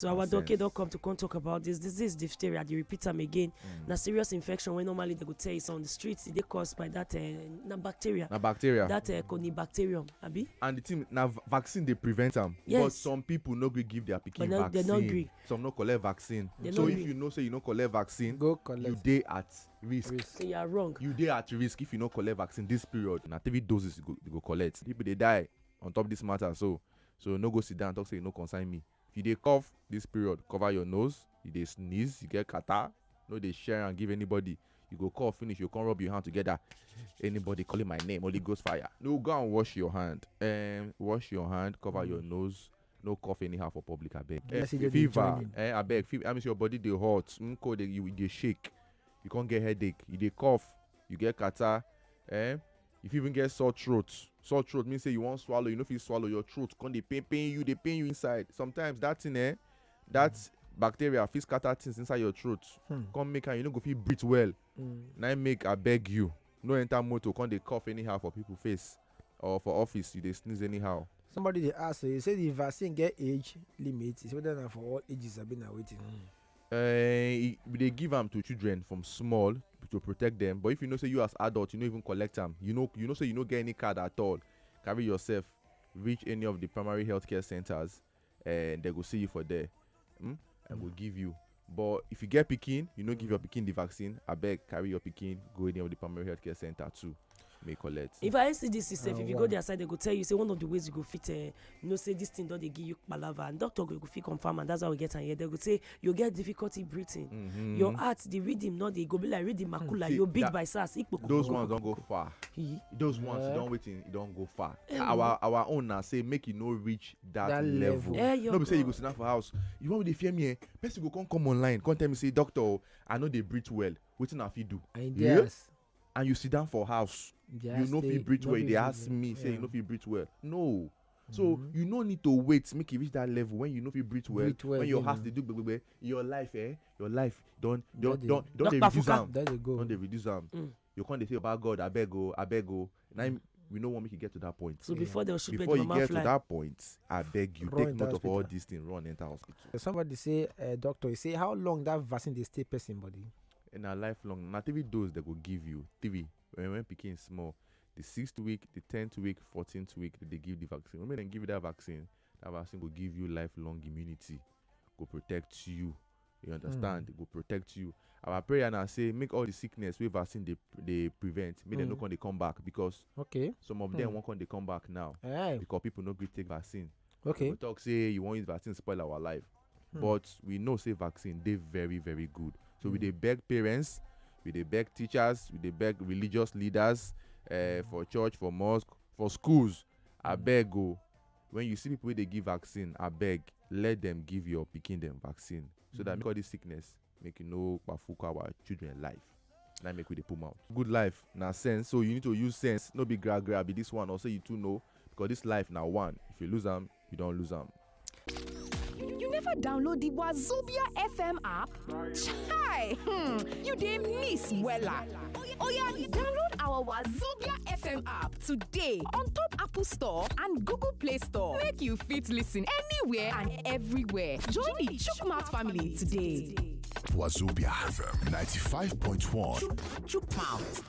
So our doctor don't come to come talk about this. This is diphtheria. They repeat them again. Now serious infection when normally they could tell it's on the streets. They caused by that bacteria. That conibacterium, abi. And the thing now vaccine they prevent them. Yes. But some people no give their pikin vaccine. They not agree. Some no collect vaccine. So if you know say you no collect vaccine, go collect. You dey at risk. So you are wrong. You dey at risk if you no collect vaccine this period. Now 3 doses you go collect. People they die on top of this matter. So no go sit down and talk say you no concern me. If you dey cough this period, cover your nose. You dey sneeze, you get catarrh, no dey share and give anybody. You go cough finish, you can't rub your hand together. Anybody calling my name, Holy Ghost fire. No, go and wash your hand. Wash your hand, cover your nose. No cough anyhow for public, I beg. Fever, I beg. Fever, I mean your body dey hot. Cold, you dey shake. You can't get headache. You dey cough. You get catarrh. If you even get sore throat means say you won't swallow. You know if you swallow your throat, can they pain you inside. Sometimes that thing, that bacteria fit scatter things inside your throat. Come make you no go feel breathe well. Now make I beg you, no enter motor. Can they cough anyhow for people face or for office? You they sneeze anyhow. Somebody they ask, so you say the vaccine get age limit. It's whether than for all ages have been awaiting. They give them to children from small to protect them. But if you know say you as adult, you don't even collect them. You know say you don't get any card at all. Carry yourself, reach any of the primary healthcare centers, and they go see you for there, and will give you. But if you get pikin, you know give your pikin the vaccine. I beg carry your pikin, go any of the primary healthcare center too. May collect. If I see this itself, if you go their side, they go tell you say one of the ways you go fit, say this thing don't they give you palava, and doctor go fit confirm, and that's how we get here. They go say you get difficulty breathing. Your heart, the rhythm, not they go be like rhythm macula. You're big by SARS. Those ones don't go far. Those ones don't wait in, don't go far. Our own now say make you no reach that level. No be say you go sit down for house. You want me to fear me? Person go come online. Come tell me say doctor, I know they breathe well. Wetin I fit do? Yes. And you sit down for house. You know if you breathe well. They ask me say you know if you breathe well. No. So you no need to wait make you reach that level when you know if you breathe well. When your heart they do your life don't they reduce them. Don't they reduce them. You can't say about God, I beg go. Now we don't want me to get to that point. So before you get to that point, I beg you take note of all these things. Run enter hospital. Somebody say, doctor, you say how long that vaccine they stay person body? In a lifelong, not every dose they will give you. TV when picking small, the 6th week, the 10th week, 14th week, they give the vaccine. When they give you that vaccine will give you lifelong immunity, go protect you. You understand? It will protect you. Our prayer now say make all the sickness with vaccine they prevent. Make them no come back because some of them won't come they come back now because people no take vaccine. We talk say you won't use vaccine spoil our life, but we know say vaccine they very very good. So we they beg parents, we they beg teachers, we they beg religious leaders, for church, for mosque, for schools. I beg go. When you see people they give vaccine, I beg let them give your pikin them vaccine so that make all this sickness make you know bafuka our children life. Now make we they put out good life now sense. So you need to use sense. No be grab be this one or say you too know because this life now one. If you lose them, you don't lose them. You never download the Wazobia FM app? Chai! You didn't miss Wella. Oh yeah, download our Wazobia FM app today on top Apple Store and Google Play Store. Make you fit listen anywhere and everywhere. Join the Chookmouth family today. Wazobia FM 95.1. Chookmouth.